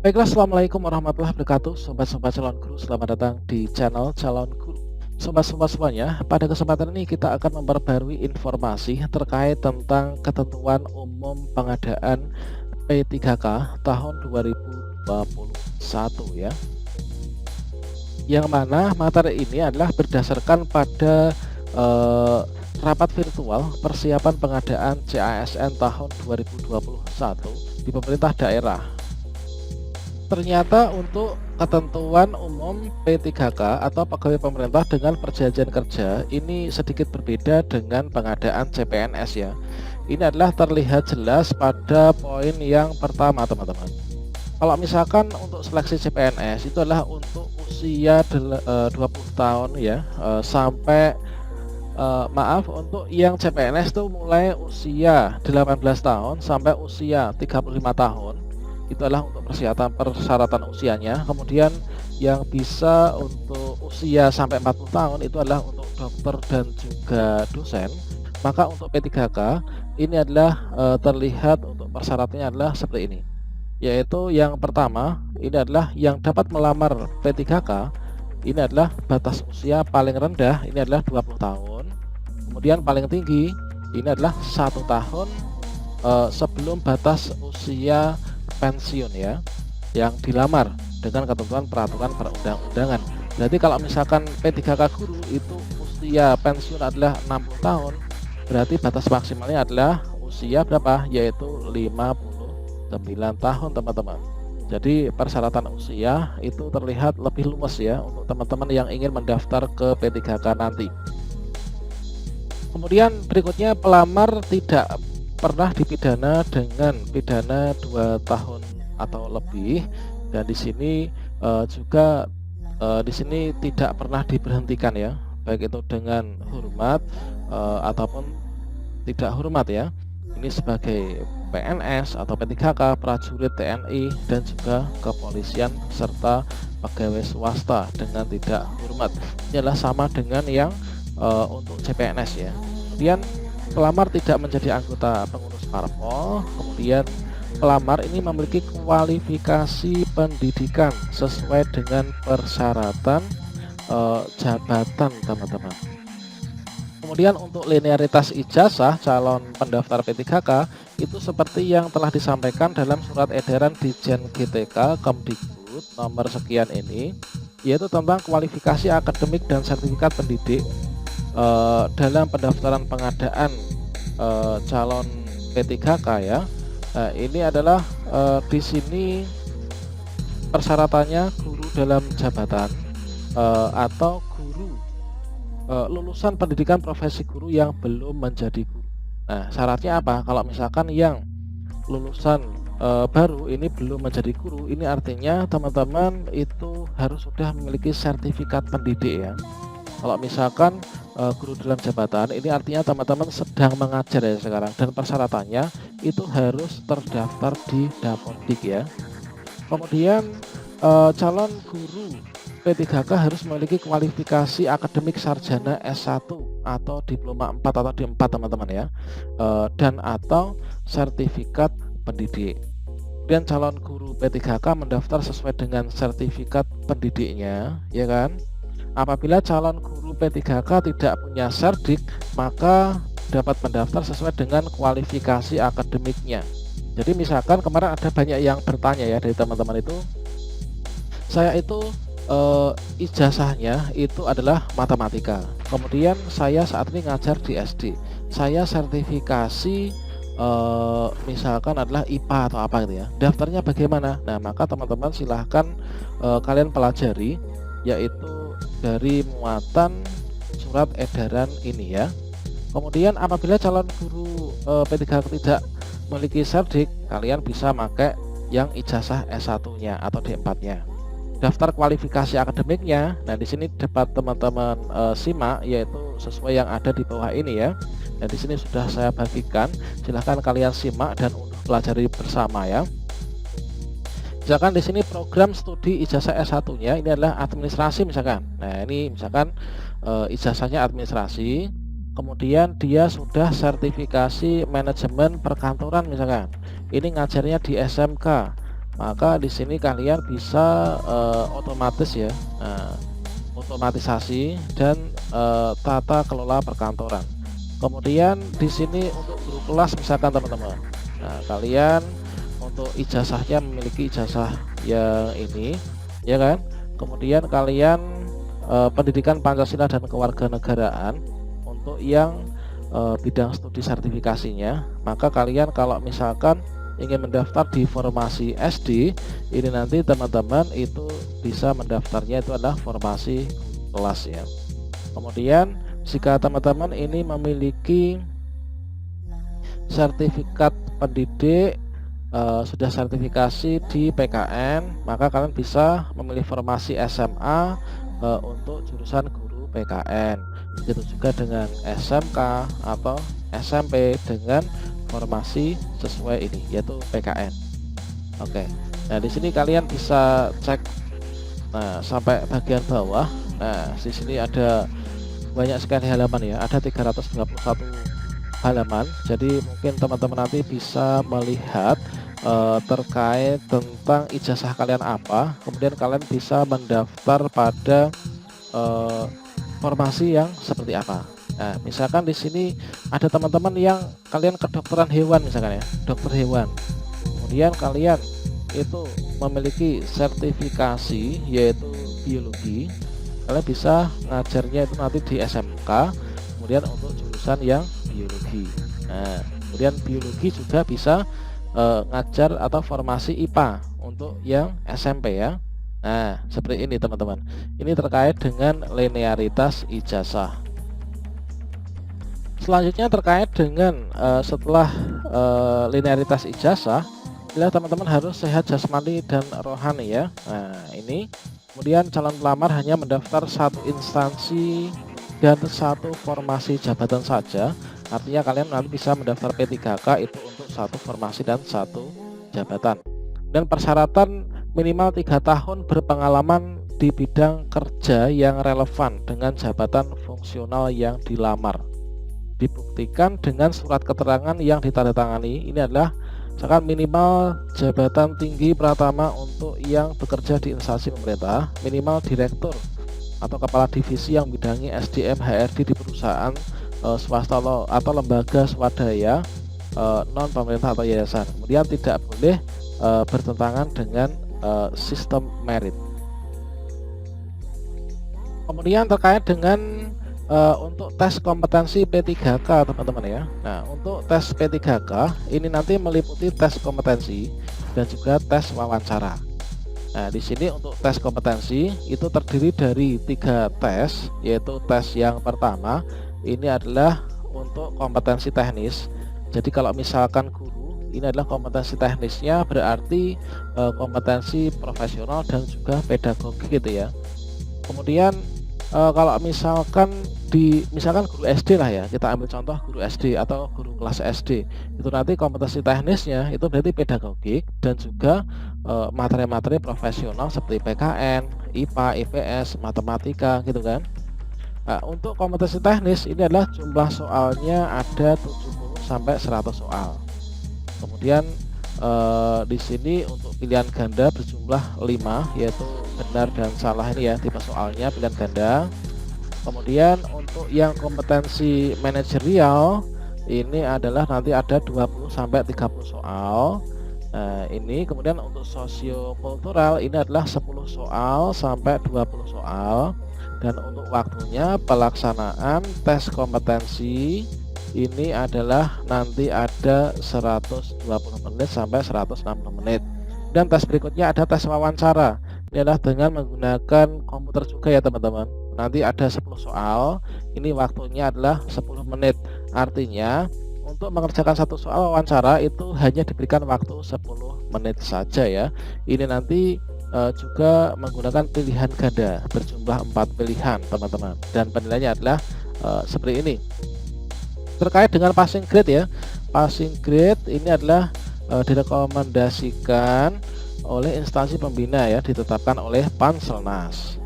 Baiklah, assalamualaikum warahmatullahi wabarakatuh, sobat-sobat calon guru. Selamat datang di channel calon guru. Sobat-sobat semuanya, pada kesempatan ini kita akan memperbarui informasi terkait tentang ketentuan umum pengadaan P3K tahun 2021 ya. Yang mana materi ini adalah berdasarkan pada rapat virtual persiapan pengadaan CASN tahun 2021 di pemerintah daerah. Ternyata untuk ketentuan umum P3K atau pegawai pemerintah dengan perjanjian kerja ini sedikit berbeda dengan pengadaan CPNS ya. Ini adalah terlihat jelas pada poin yang pertama, teman-teman. Kalau misalkan untuk seleksi CPNS itu adalah untuk usia 20 tahun ya, sampai untuk yang CPNS itu mulai usia 18 tahun sampai usia 35 tahun. Itu adalah untuk persyaratan usianya. Kemudian yang bisa untuk usia sampai 40 tahun itu adalah untuk dokter dan juga dosen. Maka untuk P3K ini adalah terlihat untuk persyaratannya adalah seperti ini. Yaitu yang pertama, ini adalah yang dapat melamar P3K ini adalah batas usia paling rendah ini adalah 20 tahun. Kemudian paling tinggi ini adalah 1 tahun sebelum batas usia pensiun ya, yang dilamar dengan ketentuan peraturan perundang-undangan. Jadi kalau misalkan P3K guru itu usia pensiun adalah 60 tahun, berarti batas maksimalnya adalah usia berapa? Yaitu 59 tahun, teman-teman. Jadi persyaratan usia itu terlihat lebih luas ya untuk teman-teman yang ingin mendaftar ke P3K nanti. Kemudian berikutnya, pelamar tidak pernah dipidana dengan pidana 2 tahun atau lebih, dan di sini juga di sini tidak pernah diberhentikan ya, baik itu dengan hormat ataupun tidak hormat ya. Ini sebagai PNS atau P3K, prajurit TNI dan juga kepolisian serta pegawai swasta dengan tidak hormat. Ini adalah sama dengan yang untuk CPNS ya. Kemudian pelamar tidak menjadi anggota pengurus parpol. Kemudian pelamar ini memiliki kualifikasi pendidikan sesuai dengan persyaratan jabatan, teman-teman. Kemudian untuk linearitas ijazah calon pendaftar P3K itu seperti yang telah disampaikan dalam surat edaran Ditjen GTK Kemdikbud nomor sekian ini, yaitu tentang kualifikasi akademik dan sertifikat pendidik dalam pendaftaran pengadaan calon P3K ya. Nah, ini adalah di sini persyaratannya guru dalam jabatan atau guru lulusan pendidikan profesi guru yang belum menjadi guru. Nah, syaratnya apa? Kalau misalkan yang lulusan baru ini belum menjadi guru, ini artinya teman-teman itu harus sudah memiliki sertifikat pendidik ya. Kalau misalkan guru dalam jabatan, ini artinya teman-teman sedang mengajar ya sekarang, dan persyaratannya itu harus terdaftar di Dapodik ya. Kemudian calon guru P3K harus memiliki kualifikasi akademik sarjana S1 atau diploma 4 atau D4, teman-teman ya, dan atau sertifikat pendidik. Kemudian calon guru P3K mendaftar sesuai dengan sertifikat pendidiknya ya kan. Apabila calon guru P3K tidak punya serdik, maka dapat mendaftar sesuai dengan kualifikasi akademiknya. Jadi misalkan kemarin ada banyak yang bertanya ya dari teman-teman itu, saya itu ijazahnya itu adalah matematika, kemudian saya saat ini ngajar di SD, saya sertifikasi misalkan adalah IPA atau apa gitu ya, daftarnya bagaimana? Nah, maka teman-teman silahkan kalian pelajari, yaitu dari muatan surat edaran ini ya. Kemudian apabila calon guru P3K tidak memiliki serdik, kalian bisa pakai yang ijazah S1-nya atau D4-nya. Daftar kualifikasi akademiknya, nah di sini dapat teman-teman simak, yaitu sesuai yang ada di bawah ini ya. Dan di sini sudah saya bagikan, silahkan kalian simak dan pelajari bersama ya. Misalkan di sini program studi ijazah S1-nya ini adalah administrasi misalkan. Nah, ini misalkan ijazahnya administrasi, kemudian dia sudah sertifikasi manajemen perkantoran misalkan. Ini ngajarnya di SMK maka di sini kalian bisa otomatis ya, otomatisasi dan tata kelola perkantoran. Kemudian di sini untuk guru kelas misalkan teman-teman, nah kalian untuk ijazahnya memiliki ijazah yang ini ya kan, kemudian kalian pendidikan Pancasila dan kewarganegaraan untuk yang bidang studi sertifikasinya, maka kalian kalau misalkan ingin mendaftar di formasi SD ini, nanti teman-teman itu bisa mendaftarnya itu adalah formasi kelas ya. Kemudian jika teman-teman ini memiliki sertifikat pendidik, sudah sertifikasi di PKN, maka kalian bisa memilih formasi SMA untuk jurusan guru PKN. Begitu juga dengan SMK atau SMP dengan formasi sesuai ini, yaitu PKN. Oke. Nah, di sini kalian bisa cek sampai bagian bawah. Nah, di sini ada banyak sekali halaman ya, ada 321 halaman. Jadi mungkin teman-teman nanti bisa melihat terkait tentang ijazah kalian apa, kemudian kalian bisa mendaftar pada formasi yang seperti apa. Nah, misalkan di sini ada teman-teman yang kalian kedokteran hewan misalkan ya, dokter hewan. Kemudian kalian itu memiliki sertifikasi yaitu biologi, kalian bisa ngajarnya itu nanti di SMK, kemudian untuk jurusan yang biologi. Nah, kemudian biologi juga bisa ngajar atau formasi IPA untuk yang SMP ya. Nah, seperti ini teman-teman. Ini terkait dengan linearitas ijazah. Selanjutnya terkait dengan setelah linearitas ijazah, bila teman-teman harus sehat jasmani dan rohani ya. Nah, ini kemudian calon pelamar hanya mendaftar satu instansi dan satu formasi jabatan saja. Artinya kalian nanti bisa mendaftar P3K itu untuk satu formasi dan satu jabatan. Dan persyaratan minimal 3 tahun berpengalaman di bidang kerja yang relevan dengan jabatan fungsional yang dilamar. Dibuktikan dengan surat keterangan yang ditandatangani. Ini adalah misalkan minimal jabatan tinggi pratama untuk yang bekerja di instansi pemerintah, minimal direktur atau kepala divisi yang bidangi SDM HRD di perusahaan swasta atau lembaga swadaya non pemerintah atau yayasan. Kemudian tidak boleh bertentangan dengan sistem merit. Kemudian terkait dengan untuk tes kompetensi P3K teman-teman ya. Nah, untuk tes P3K ini nanti meliputi tes kompetensi dan juga tes wawancara. Nah, di sini untuk tes kompetensi itu terdiri dari 3 tes, yaitu tes yang pertama ini adalah untuk kompetensi teknis. Jadi kalau misalkan guru, ini adalah kompetensi teknisnya, berarti kompetensi profesional dan juga pedagogi gitu ya. Kemudian kalau misalkan misalkan guru SD lah ya, kita ambil contoh guru SD atau guru kelas SD, itu nanti kompetensi teknisnya itu berarti pedagogik dan juga materi-materi profesional seperti PKN, IPA, IPS, matematika gitu kan. Nah, untuk kompetensi teknis ini adalah jumlah soalnya ada 70 sampai 100 soal. Kemudian di sini untuk pilihan ganda berjumlah 5, yaitu benar dan salah ini ya, tipe soalnya pilihan ganda. Kemudian untuk yang kompetensi manajerial ini adalah nanti ada 20 sampai 30 soal. Nah, ini kemudian untuk sosiokultural ini adalah 10 soal sampai 20 soal. Dan untuk waktunya pelaksanaan tes kompetensi ini adalah nanti ada 120 menit sampai 160 menit. Dan tes berikutnya ada tes wawancara. Ini adalah dengan menggunakan komputer juga ya teman-teman. Nanti ada 10 soal. Ini waktunya adalah 10 menit. Artinya untuk mengerjakan satu soal wawancara itu hanya diberikan waktu 10 menit saja ya. Ini nanti juga menggunakan pilihan ganda berjumlah 4 pilihan teman-teman. Dan penilaiannya adalah seperti ini. Terkait dengan passing grade ya, passing grade ini adalah direkomendasikan oleh instansi pembina ya, ditetapkan oleh Panselnas.